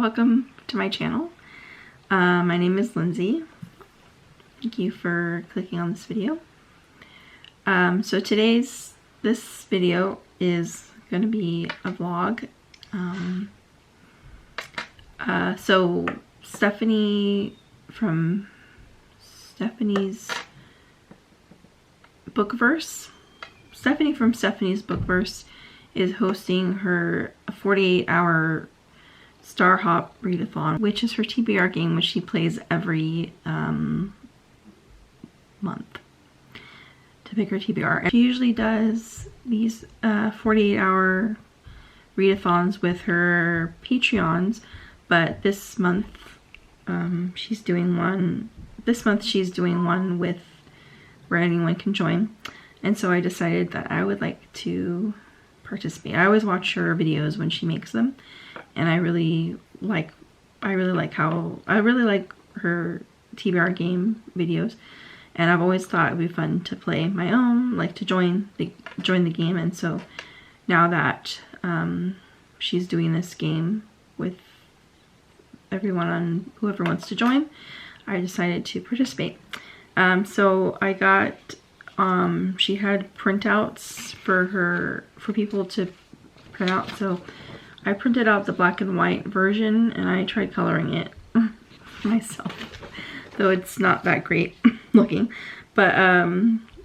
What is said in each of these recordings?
welcome to my channel. My name is Lindsay. Thank you for clicking on this video. So this video is going to be a vlog. So Stephanie from Stephanie's Bookverse. Stephanie from Stephanie's Bookverse is hosting her 48-hour Star Hop Read-a-thon, which is her TBR game, which she plays every month to pick her TBR. And she usually does these 48-hour readathons with her Patreons, but this month she's doing one. This month she's doing one with where anyone can join, and so I decided that I would like to participate. I always watch her videos when she makes them, and I really like her TBR game videos, and I've always thought it would be fun to play my own, like to join the game. And so now that she's doing this game with everyone whoever wants to join, I decided to participate. So I got she had printouts for people to print out, so I printed out the black and white version and I tried coloring it myself, though it's not that great looking. But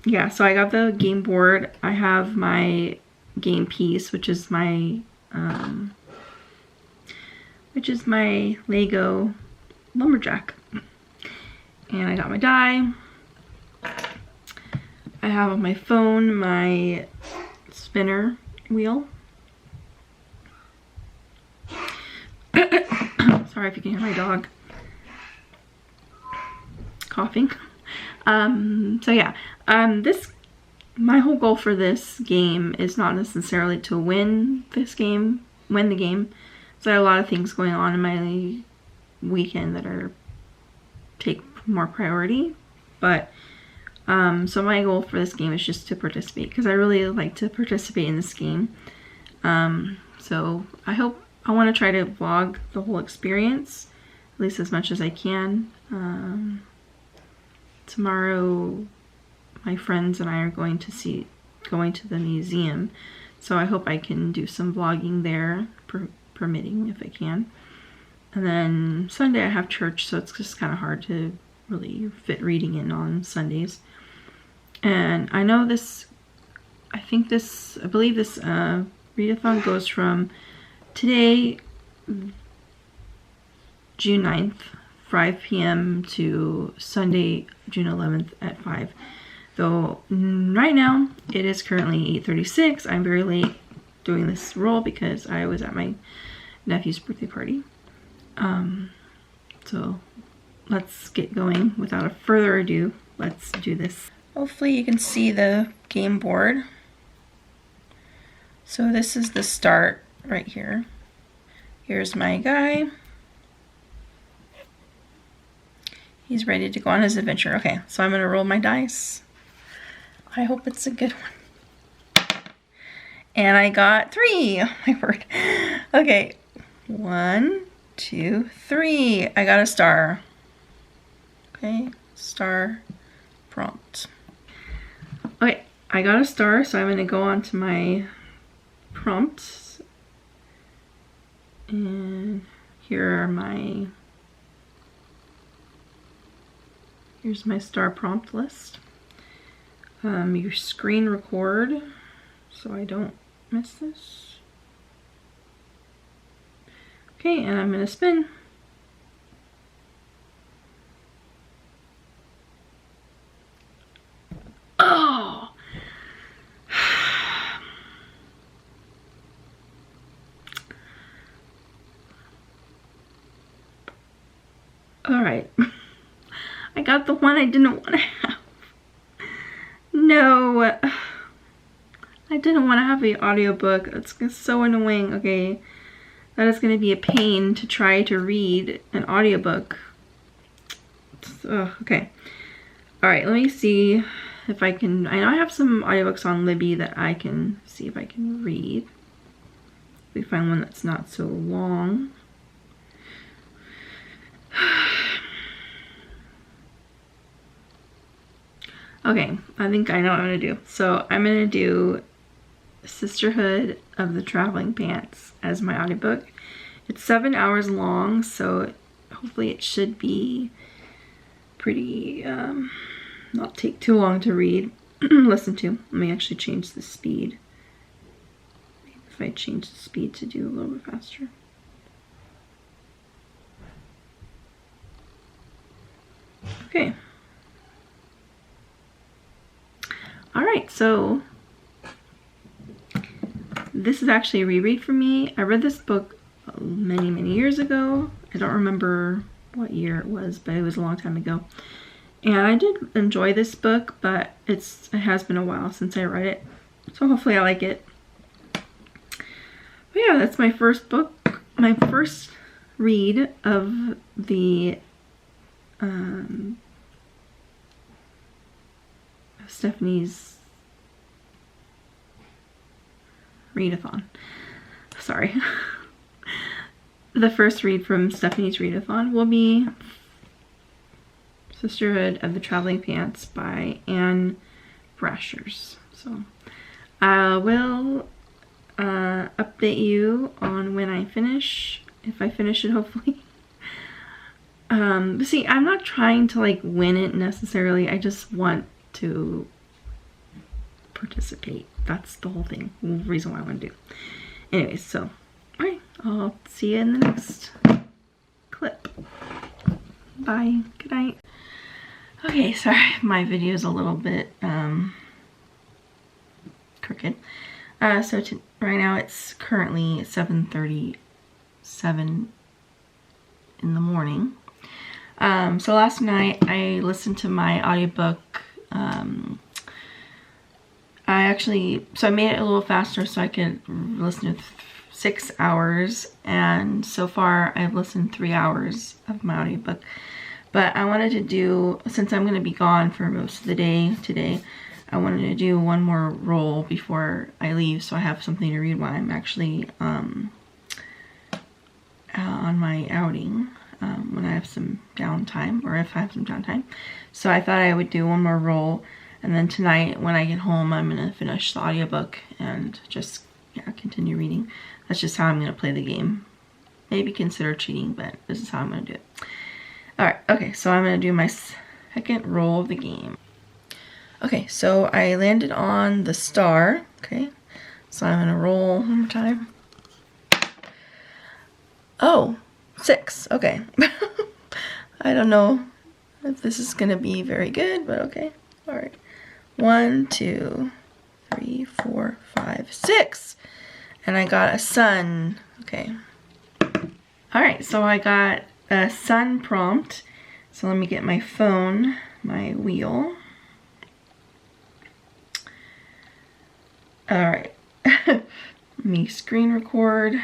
yeah, so I got the game board. I have my game piece, which is my Lego lumberjack, and I got my die. I have on my phone my spinner wheel. Sorry if you can hear my dog coughing. So yeah, my whole goal for this game is not necessarily to win the game. So I have a lot of things going on in my weekend that take more priority, but so my goal for this game is just to participate, because I really like to participate in this game. So I want to try to vlog the whole experience, at least as much as I can. Tomorrow my friends and I are going to the museum, so I hope I can do some vlogging there, permitting, if I can. And then Sunday I have church, so it's just kind of hard to really fit reading in on Sundays. And I know I believe this readathon goes from today, June 9th, 5 p.m. to Sunday, June 11th at 5. Though right now it is currently 8:36. I'm very late doing this roll because I was at my nephew's birthday party. So let's get going. Without further ado, let's do this. Hopefully you can see the game board. So this is the start right here. Here's my guy. He's ready to go on his adventure. Okay, so I'm gonna roll my dice. I hope it's a good one. And I got 3. Oh my word. Okay, 1, 2, 3. I got a star. Okay, star prompt. Okay, I got a star, so I'm going to go on to my prompts. And here's my star prompt list. Your screen record, so I don't miss this. Okay, and I'm going to spin. Oh! Alright. I got the one I didn't want to have. No. I didn't want to have the audiobook. That's so annoying. Okay. That is going to be a pain to try to read an audiobook. Okay. Alright, let me see if I can. I know I have some audiobooks on Libby that I can see if I can read. We find one that's not so long. Okay, I think I know what I'm gonna do. So I'm gonna do Sisterhood of the Traveling Pants as my audiobook. It's 7 hours long, so hopefully it should be pretty, not take too long to read, listen to. Let me actually change the speed. If I change the speed to do a little bit faster. Okay. All right, so this is actually a reread for me. I read this book many, many years ago. I don't remember what year it was, but it was a long time ago. And I did enjoy this book, but it has been a while since I read it. So hopefully I like it. But yeah, that's my first book, my first read of the Stephanie's Read-a-thon. Sorry. The first read from Stephanie's Read-a-thon will be Sisterhood of the Traveling Pants by Anne Brashers. So I will update you on when I finish, if I finish it, hopefully. But see, I'm not trying to like win it necessarily. I just want to participate. That's the whole thing, the reason why I want to do. Anyways, so alright, I'll see you in the next clip. Bye. Good night. Okay, sorry, my video is a little bit crooked. So right now it's currently 7:37 in the morning. So last night I listened to my audiobook. So I made it a little faster so I could listen to 6 hours, and so far I've listened 3 hours of my audiobook. But I wanted to do, since I'm going to be gone for most of the day today, I wanted to do one more roll before I leave so I have something to read while I'm actually on my outing, when I have some downtime, or if I have some downtime. So I thought I would do one more roll, and then tonight when I get home I'm going to finish the audiobook and just continue reading. That's just how I'm going to play the game. Maybe consider cheating, but this is how I'm going to do it. Alright, okay, so I'm going to do my second roll of the game. Okay, so I landed on the star. Okay, so I'm going to roll one more time. Oh, 6. Okay. I don't know if this is going to be very good, but okay. Alright. 1, 2, 3, 4, 5, 6. And I got a sun. Okay. Alright, so I got a sun prompt. So let me get my phone, my wheel. Alright. Let me screen record.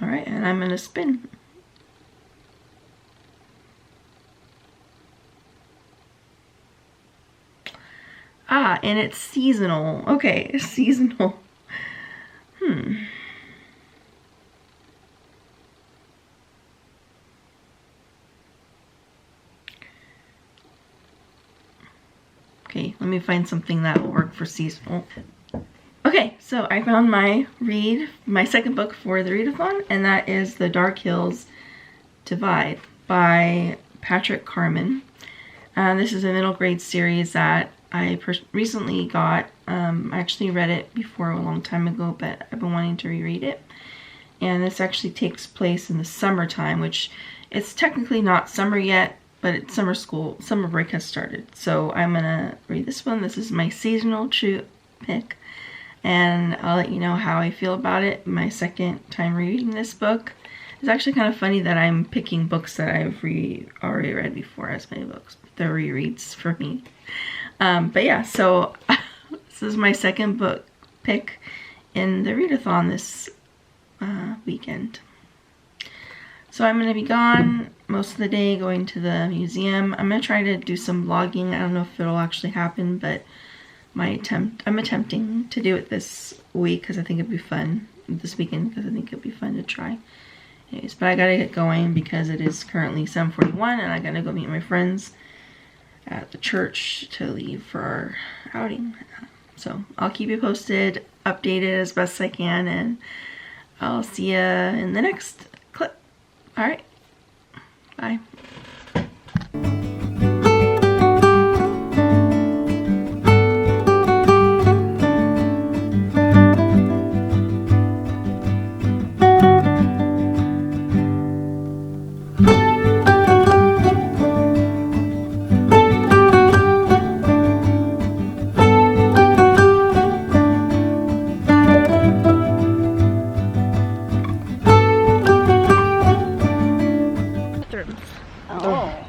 Alright, and I'm gonna spin. Ah, and it's seasonal. Okay, seasonal. Okay, let me find something that will work for seasonal. Okay, so I found my second book for the read-a-thon, and that is The Dark Hills Divide by Patrick Carman. This is a middle grade series that I recently got. I actually read it before a long time ago, but I've been wanting to reread it. And this actually takes place in the summertime, which it's technically not summer yet, but it's summer break has started. So I'm gonna read this one. This is my seasonal pick, and I'll let you know how I feel about it. My second time reading this book. It's actually kind of funny that I'm picking books that I've already read before as my books. The rereads for me. But yeah, so this is my second book pick in the read-a-thon this weekend. So I'm going to be gone most of the day, going to the museum. I'm going to try to do some vlogging. I don't know if it'll actually happen, but I'm attempting to do it this week because I think it'd be fun, this weekend, because I think it'd be fun to try Anyways, but I gotta get going because it is currently 7:41 and I gotta go meet my friends at the church to leave for our outing. So I'll keep you posted, updated as best I can, and I'll see you in the next clip. All right, bye.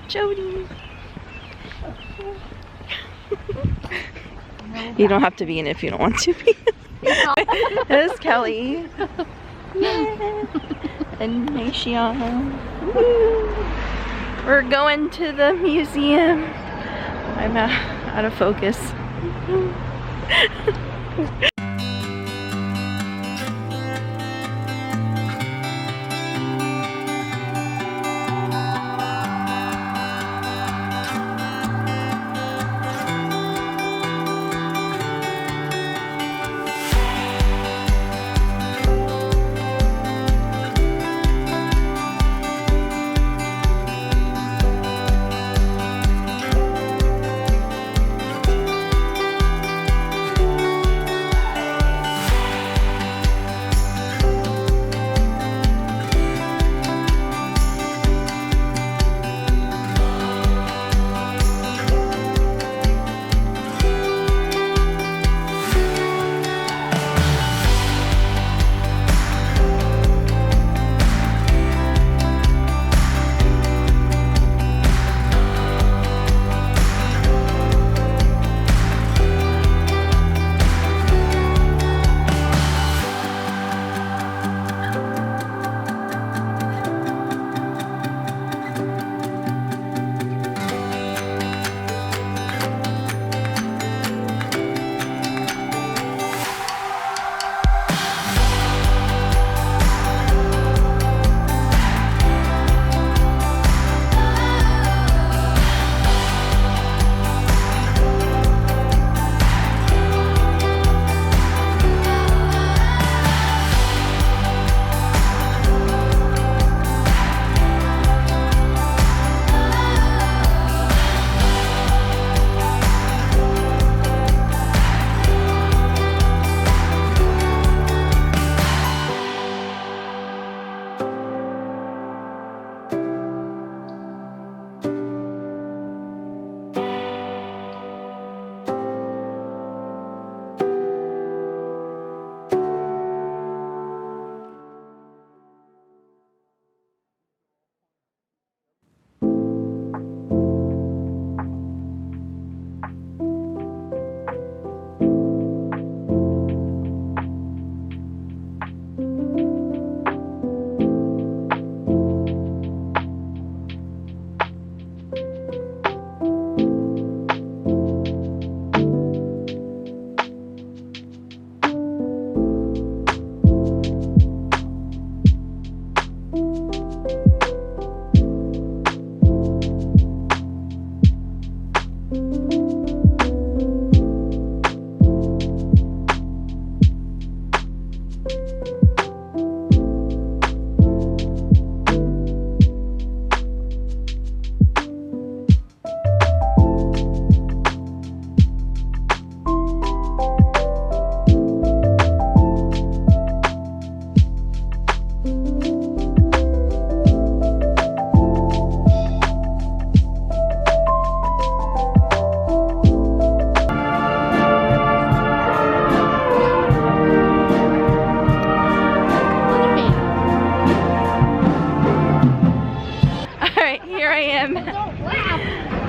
Jody. You don't have to be in it if you don't want to be. This is Kelly. Yeah. And Naisha. We're going to the museum. I'm out of focus.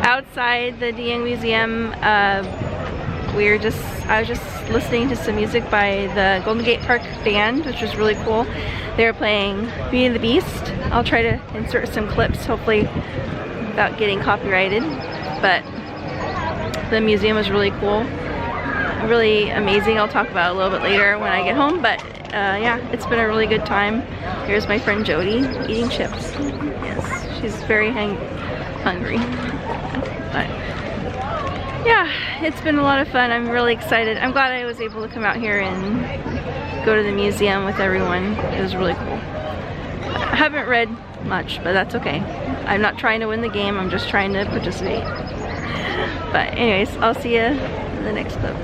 Outside the Looong Museum. I was just listening to some music by the Golden Gate Park band, which was really cool. They were playing Beauty and the Beast. I'll try to insert some clips, hopefully without getting copyrighted. But the museum was really cool, really amazing. I'll talk about it a little bit later when I get home. But yeah, it's been a really good time. Here's my friend Jody eating chips. Yes, she's very hungry. But yeah, it's been a lot of fun. I'm really excited. I'm glad I was able to come out here and go to the museum with everyone. It was really cool. I haven't read much, but that's okay. I'm not trying to win the game, I'm just trying to participate. But anyways, I'll see you in the next clip.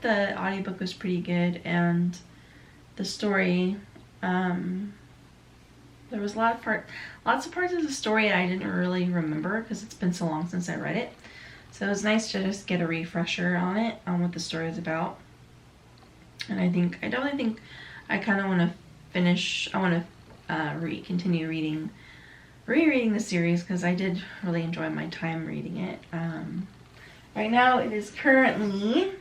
The audiobook was pretty good, and the story, there was lots of parts of the story I didn't really remember because it's been so long since I read it. So it was nice to just get a refresher on it, on what the story is about. And I definitely think I kind of want to finish. I want to continue rereading the series because I did really enjoy my time reading it. Right now it is currently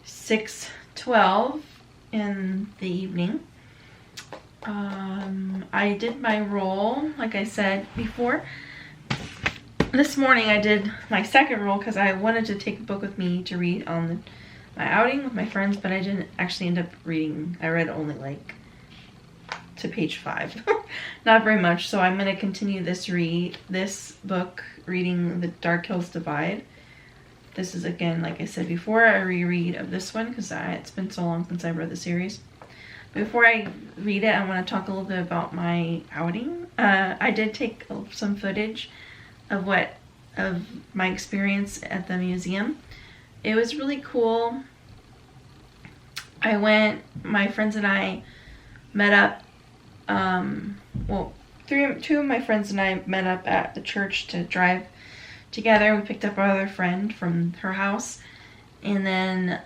6:12 in the evening. I did my roll, like I said before. This morning I did my second roll because I wanted to take a book with me to read on my outing with my friends, but I didn't actually end up reading. I read only like to page 5. Not very much, so I'm going to continue this book, reading The Dark Hills Divide. This is, again, like I said before, a reread of this one because it's been so long since I read the series. Before I read it, I want to talk a little bit about my outing. I did take some footage of my experience at the museum. It was really cool. My friends and I met up, two of my friends and I met up at the church to drive together. We picked up our other friend from her house and then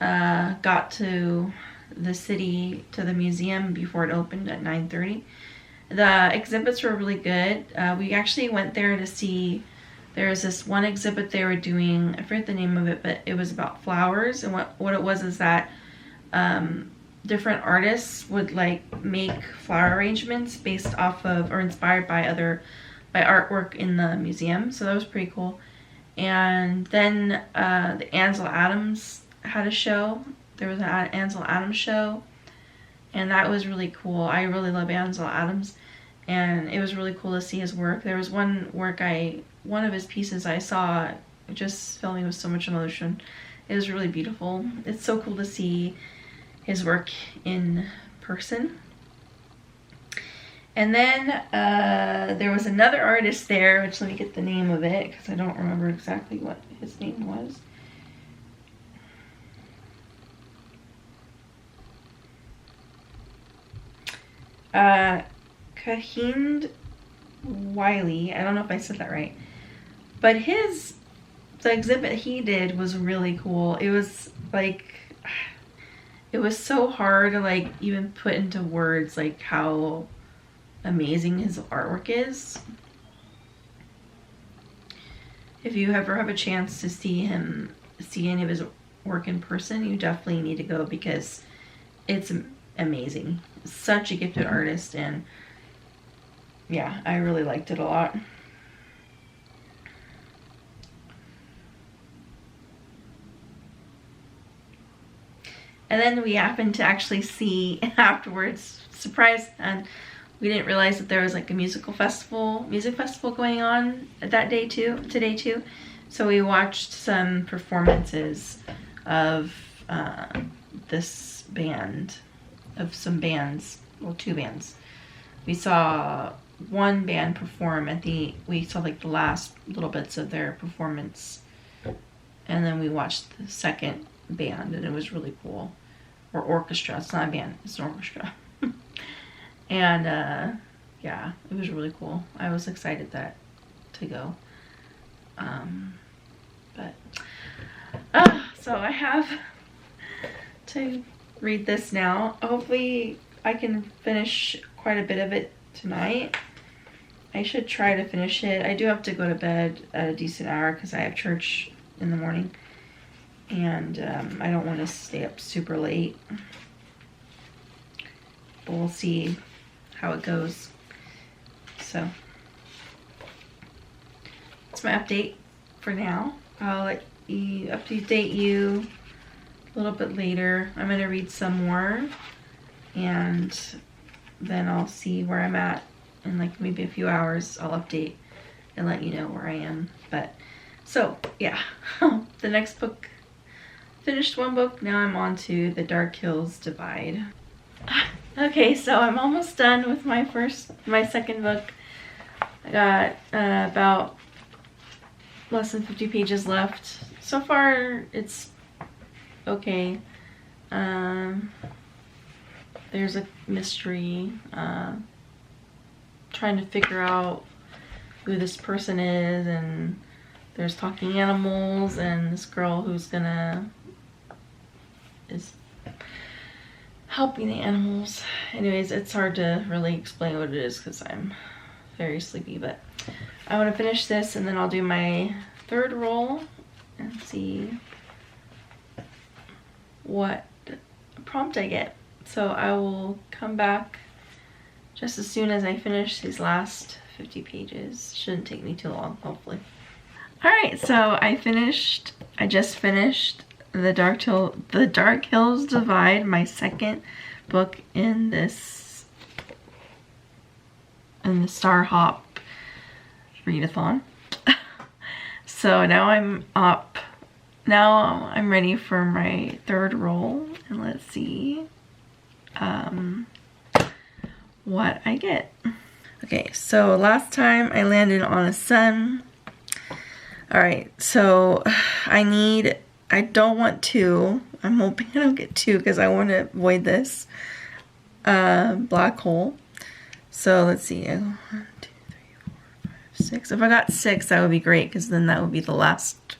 got to the city, to the museum before it opened at 9:30. The exhibits were really good. We actually went there to see, there was this one exhibit they were doing, I forget the name of it, but it was about flowers, and what it was is that different artists would like make flower arrangements based off of or inspired by artwork in the museum. So that was pretty cool. And then the Ansel Adams had a show. There was an Ansel Adams show, and that was really cool. I really love Ansel Adams, and it was really cool to see his work. There was one of his pieces I saw just filling with so much emotion. It was really beautiful. It's so cool to see his work in person. And then there was another artist there, which let me get the name of it because I don't remember exactly what his name was. Cahind Wiley. I don't know if I said that right. But the exhibit he did was really cool. It was like, it was so hard to like even put into words like how amazing his artwork is. if you ever have a chance to see any of his work in person, you definitely need to go because it's amazing. Such a gifted artist, and yeah, I really liked it a lot. And then we happened to actually see afterwards, surprise, and we didn't realize that there was like a music festival going on today too. So we watched some performances of this band, of some bands, well, 2 bands. We saw one band perform we saw like the last little bits of their performance, and then we watched the second band, and it was really cool. Or orchestra, it's not a band, it's an orchestra. And yeah, it was really cool. I was excited to go. So I have to read this now. Hopefully I can finish quite a bit of it tonight. I should try to finish it. I do have to go to bed at a decent hour because I have church in the morning. And I don't want to stay up super late. But we'll see how it goes. So that's my update for now. I'll update you a little bit later. I'm going to read some more, and then I'll see where I'm at in like maybe a few hours. I'll update and let you know where I am. But so yeah, the next book, finished one book, now I'm on to The Dark Hills Divide. Okay, so I'm almost done with my second book. I got about less than 50 pages left. So far, it's okay. There's a mystery, trying to figure out who this person is, and there's talking animals, and this girl who's is helping the animals. Anyways, it's hard to really explain what it is because I'm very sleepy, but I want to finish this and then I'll do my third roll and see what prompt I get. So I will come back just as soon as I finish these last 50 pages. Shouldn't take me too long, hopefully. Alright, so I just finished The Dark Hills Divide, my second book in the Star Hop readathon. So now I'm up. Now I'm ready for my third roll, and let's see what I get. Okay, so last time I landed on a sun. Alright, so I don't want 2. I'm hoping I don't get 2 because I want to avoid this black hole. So let's see. 1, 2, 3, 4, 5, 6. If I got 6, that would be great because then that would be the last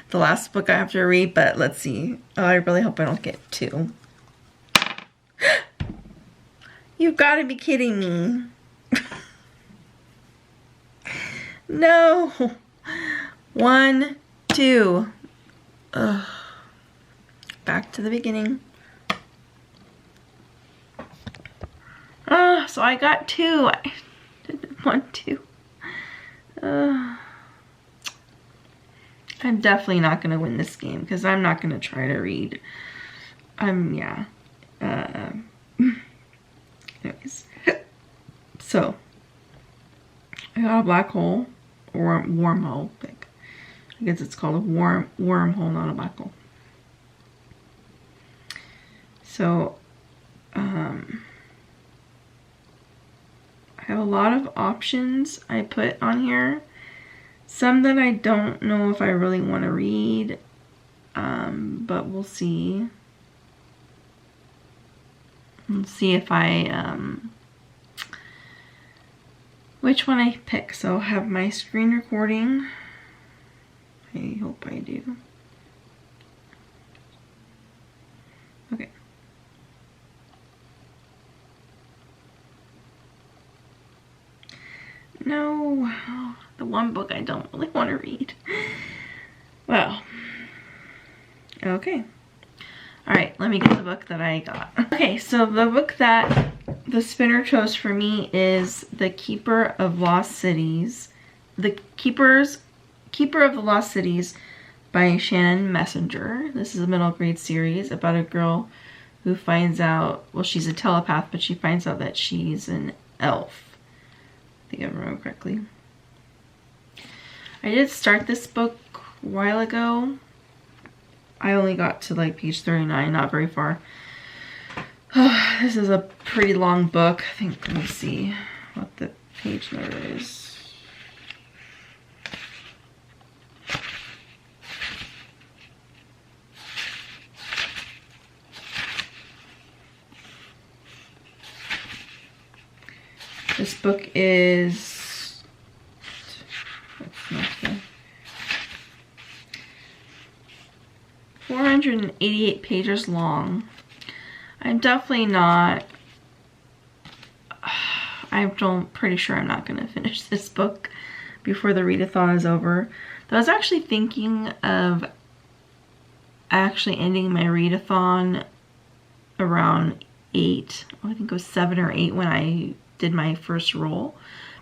book I have to read. But let's see. Oh, I really hope I don't get 2. You've got to be kidding me. No. 1, 2. Ugh. Back to the beginning. So I got 2. I didn't want to. I'm definitely not going to win this game because I'm not going to try to read. Yeah. Anyways. So, I got a black hole, or wormhole, I think. I guess it's called a wormhole, not a black hole. So, I have a lot of options I put on here. Some that I don't know if I really want to read, but we'll see. Let's see if which one I pick. So I'll have my screen recording. I hope I do. Okay. No, the one book I don't really want to read. Well, okay. Alright, let me get the book that I got. Okay, so the book that the spinner chose for me is The Keeper of Lost Cities. The Keeper of the Lost Cities by Shannon Messenger. This is a middle grade series about a girl who finds out, well, she's a telepath, but she finds out that she's an elf. I think I remember correctly. I did start this book a while ago. I only got to like page 39, not very far. This is a pretty long book. I think, let me see what the page number is. This book is 488 pages long. I'm definitely not, pretty sure I'm not going to finish this book before the readathon is over. Though I was actually thinking of actually ending my readathon around 8. I think it was 7 or 8 when I did my first roll.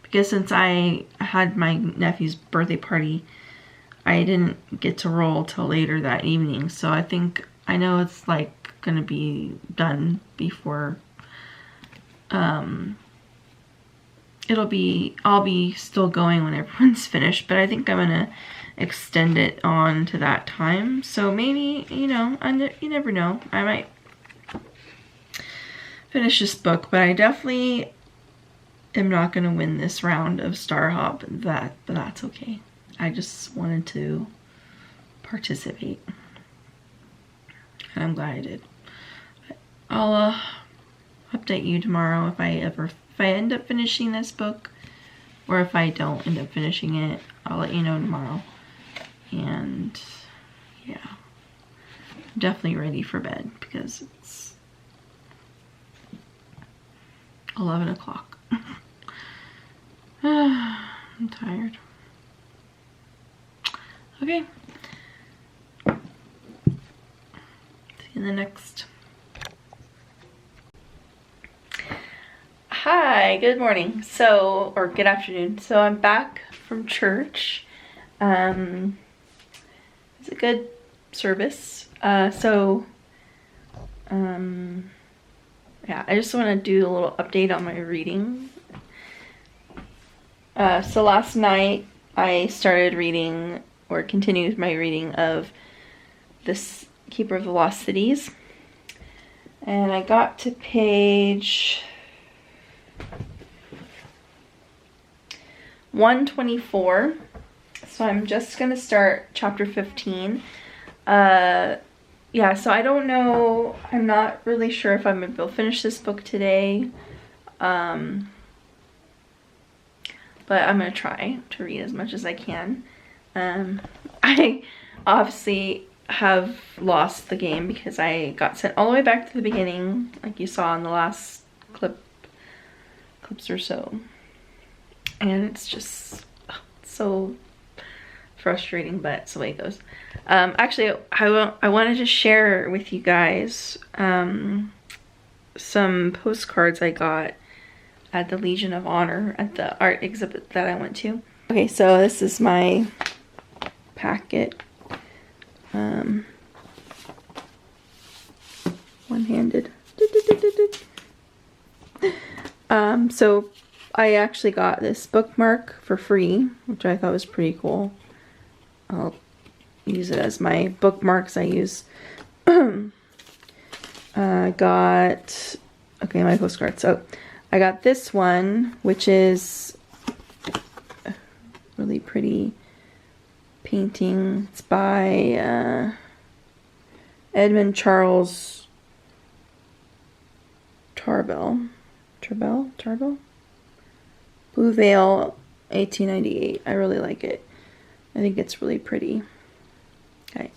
Because since I had my nephew's birthday party, I didn't get to roll till later that evening. So I know it's like gonna be done before I'll be still going when everyone's finished, but I think I'm gonna extend it on to that time. So maybe, you know, you never know, I might finish this book, but I definitely am not gonna win this round of Star Hop, but that's okay. I just wanted to participate, and I'm glad I did. I'll update you tomorrow if I end up finishing this book, or if I don't end up finishing it, I'll let you know tomorrow. And yeah, I'm definitely ready for bed because it's 11 o'clock. I'm tired. Okay. See you in the next. Hi, good morning. Or good afternoon. So I'm back from church. It's a good service. Yeah, I just want to do a little update on my reading. So last night I started reading, or continued my reading of this Keeper of the Lost Cities. And I got to page 124. So I'm just gonna start chapter 15. Yeah, so I don't know, I'm not really sure if I'm gonna be able to finish this book today. But I'm gonna try to read as much as I can. I obviously have lost the game because I got sent all the way back to the beginning, like you saw in the last clips or so. And it's just so frustrating, but it's the way it goes. Actually, I wanted to share with you guys some postcards I got at the Legion of Honor at the art exhibit that I went to. Okay, so this is my packet. One-handed. So I actually got this bookmark for free, which I thought was pretty cool. I'll use it as my bookmarks I use. Got, okay, my postcard. So I got this one, which is a really pretty painting. It's by Edmund Charles Tarbell. Blue Veil, 1898. I really like it. I think it's really pretty. Okay.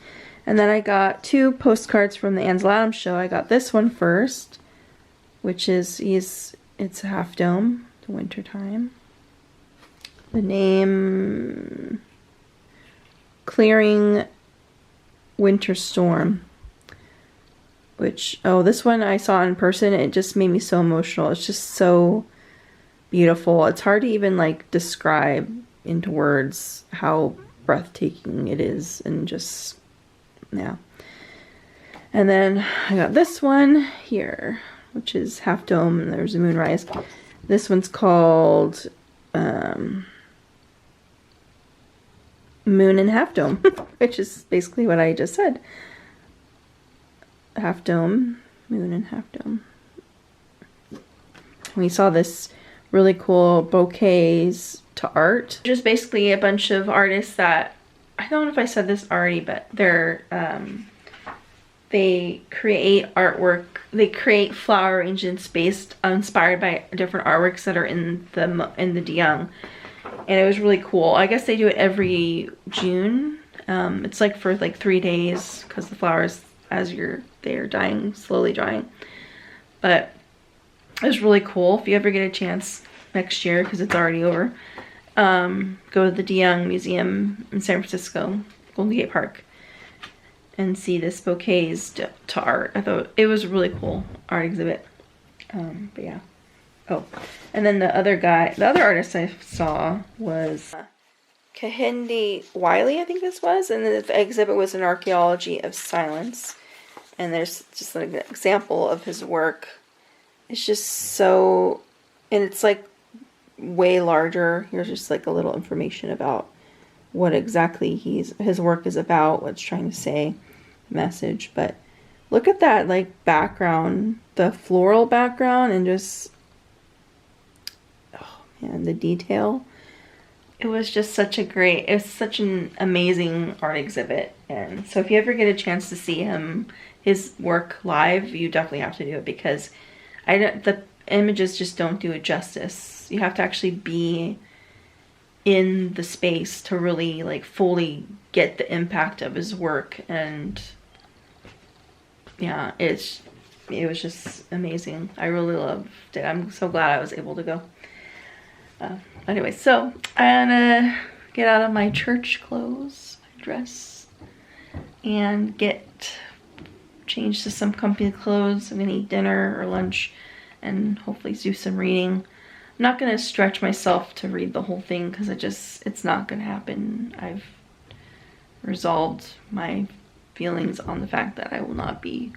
And then I got two postcards from the Ansel Adams show. I got this one first, which is, it's a half dome, the winter time. the name Clearing Winter Storm, which, oh, this one I saw in person. It just made me so emotional. It's just so beautiful. It's hard to even like describe into words how breathtaking it is, and just, yeah. And then I got this one here, which is Half Dome, and there's a moonrise. This one's called Moon and Half Dome, which is basically what I just said. Half Dome, Moon and Half Dome. We saw this really cool bouquets to art. Just basically a bunch of artists that, I don't know if I said this already, but they're they create artwork. They create flower arrangements inspired by different artworks that are in the Deyoung, and it was really cool. I guess they do it every June. It's like for like 3 days, because the flowers, as they're dying, slowly dying. But it was really cool. If you ever get a chance next year, because it's already over, go to the Deyoung Museum in San Francisco, Golden Gate Park, and see this bouquets to art. I thought it was a really cool art exhibit. But yeah. Oh, and then the other artist I saw was Kehinde Wiley, I think this was, and the exhibit was an archaeology of silence. And there's just like an example of his work. It's just so, and it's like way larger. Here's just like a little information about what exactly his work is about, what it's trying to say, message. But look at that like background, the floral background, and just, oh man, the detail. It was just such an amazing art exhibit. And so if you ever get a chance to see his work live, you definitely have to do it, because the images just don't do it justice. You have to actually be in the space to really like fully get the impact of his work. And yeah, it was just amazing. I really loved it. I'm so glad I was able to go. Anyway, so I'm gonna get out of my church clothes, my dress, and get changed to some comfy clothes. I'm gonna eat dinner or lunch and hopefully do some reading. I'm not gonna stretch myself to read the whole thing, because it's not gonna happen. I've resolved my feelings on the fact that I will not be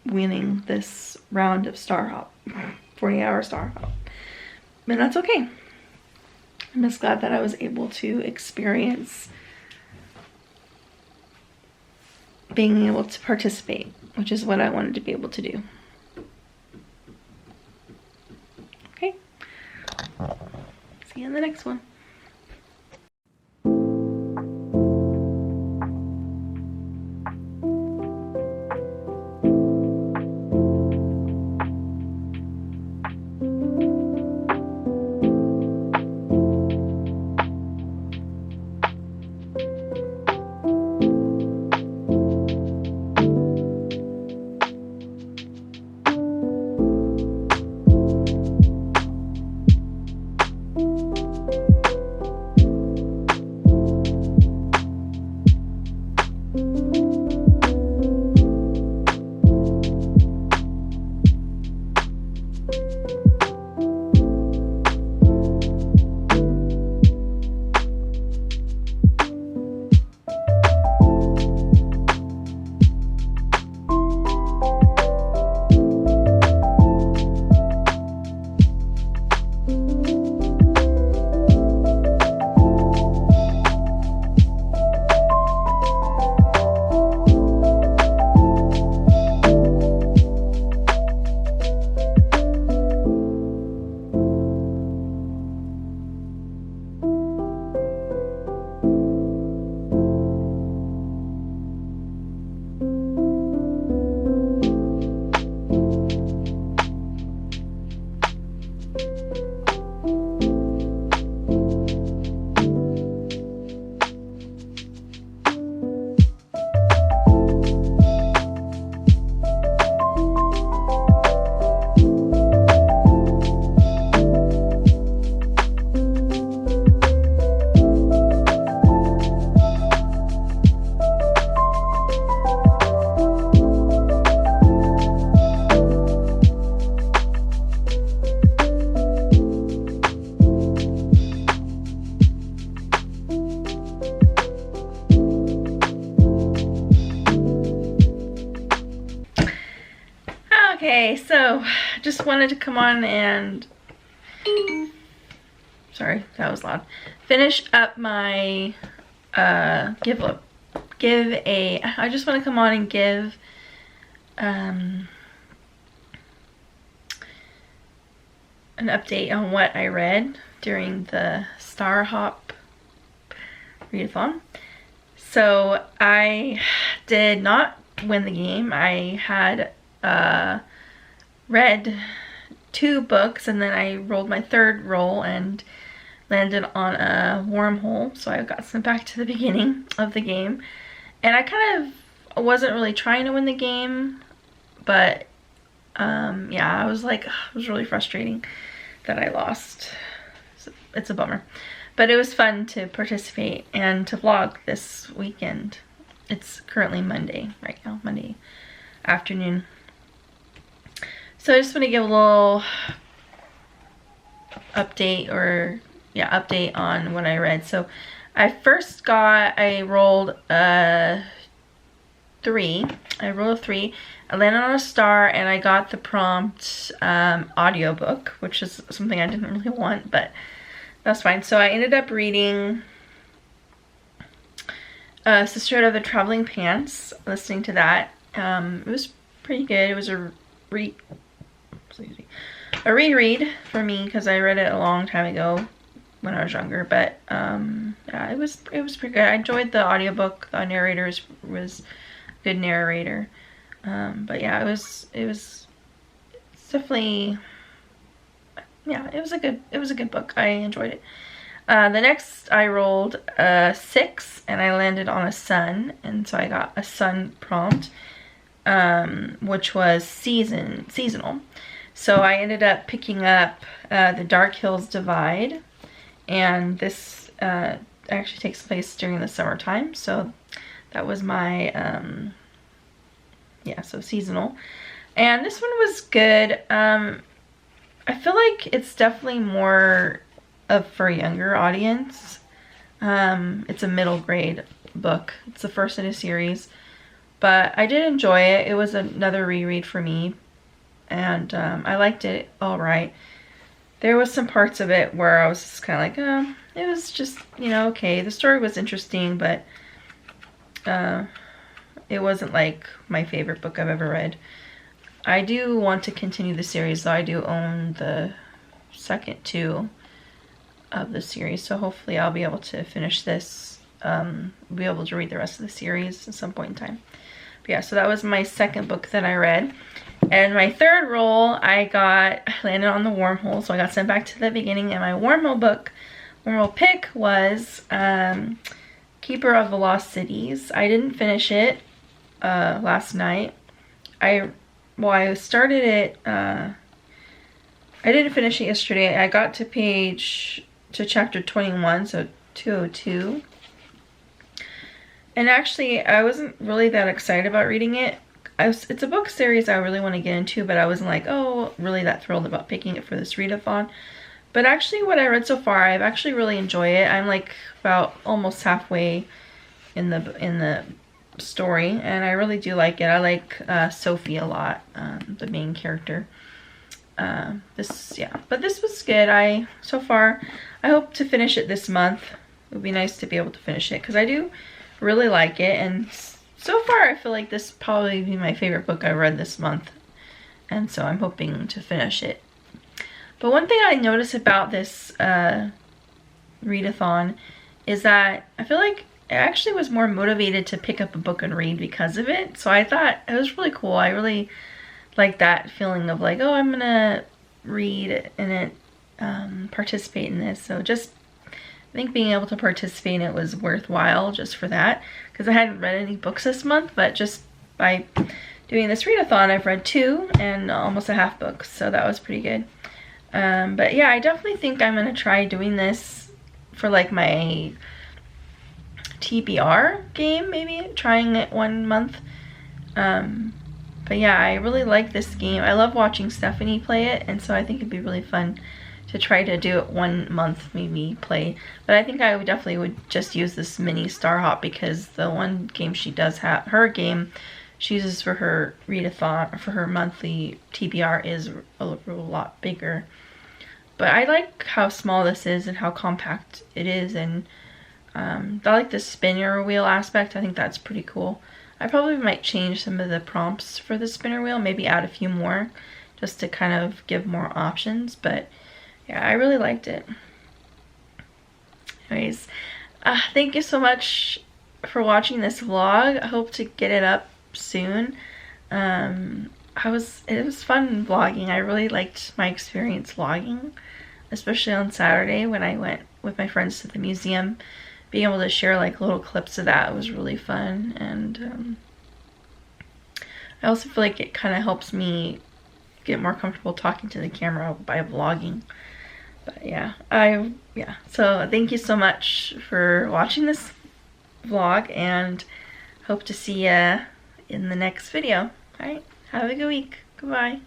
winning this round of Star Hop, 40-hour Star Hop. And that's okay. I'm just glad that I was able to experience being able to participate, which is what I wanted to be able to do. Okay. See you in the next one. Okay, so just wanted to come on and, sorry, that was loud, finish up my I just want to come on and give an update on what I read during the Star Hop readathon. So I did not win the game. I had read 2 books, and then I rolled my 3rd roll and landed on a wormhole, so I got sent back to the beginning of the game. And I kind of wasn't really trying to win the game, but yeah, I was like, it was really frustrating that I lost. So it's a bummer. But it was fun to participate and to vlog this weekend. It's currently Monday right now, Monday afternoon. So I just want to give a little update, or yeah, update on what I read. So I rolled a 3. I rolled a 3. I landed on a star, and I got the prompt audiobook, which is something I didn't really want, but that's fine. So I ended up reading Sisterhood of the Traveling Pants, listening to that. It was pretty good. It was a reread for me because I read it a long time ago when I was younger, but yeah, it was pretty good. I enjoyed the audiobook. The narrator was a good narrator. But yeah, it was definitely, yeah, it was a good book. I enjoyed it. The next I rolled a 6, and I landed on a sun, and so I got a sun prompt, which was seasonal. So I ended up picking up The Dark Hills Divide, and this actually takes place during the summertime, so that was my yeah, so seasonal. And this one was good. I feel like it's definitely more for a younger audience. It's a middle grade book. It's the first in a series, but I did enjoy it. It was another reread for me, and I liked it all right. There was some parts of it where I was just kind of like, oh, it was just, you know, okay. The story was interesting, but it wasn't like my favorite book I've ever read. I do want to continue the series, though. I do own the second 2 of the series, so hopefully I'll be able to finish this, be able to read the rest of the series at some point in time. But yeah, so that was my second book that I read. And my 3rd roll, I landed on the wormhole, so I got sent back to the beginning, and my wormhole pick was Keeper of the Lost Cities. I didn't finish it last night. I started it, I didn't finish it yesterday. I got to chapter 21, so 202. And actually, I wasn't really that excited about reading it. It's a book series I really want to get into, but I wasn't like, oh, really that thrilled about picking it for this readathon. But actually, what I read so far, I've actually really enjoyed it. I'm like about almost halfway in the story, and I really do like it. I like Sophie a lot, the main character. But this was good. So far, I hope to finish it this month. It would be nice to be able to finish it because I do really like it, and so far I feel like this probably be my favorite book I read this month, and so I'm hoping to finish it. But one thing I noticed about this readathon is that I feel like I actually was more motivated to pick up a book and read because of it. So I thought it was really cool. I really like that feeling of like, oh, I'm gonna read and participate in this. So I think being able to participate in it was worthwhile just for that, because I hadn't read any books this month, but just by doing this readathon, I've read 2 and almost a half book, so that was pretty good. But yeah, I definitely think I'm gonna try doing this for like my TBR game, maybe trying it 1 month. But yeah, I really like this game. I love watching Stephanie play it, and so I think it'd be really fun to try to do it 1 month, maybe play. But I think I definitely would just use this mini Star Hop, because the one game she does have, her game, she uses for her read-a-thon, for her monthly TBR, is a lot bigger. But I like how small this is and how compact it is, and I like the spinner wheel aspect. I think that's pretty cool. I probably might change some of the prompts for the spinner wheel, maybe add a few more just to kind of give more options, but yeah, I really liked it. Anyways, thank you so much for watching this vlog. I hope to get it up soon. It was fun vlogging. I really liked my experience vlogging, especially on Saturday when I went with my friends to the museum. Being able to share like little clips of that was really fun, and I also feel like it kind of helps me get more comfortable talking to the camera by vlogging. But yeah, so thank you so much for watching this vlog, and hope to see ya in the next video. Alright, have a good week. Goodbye.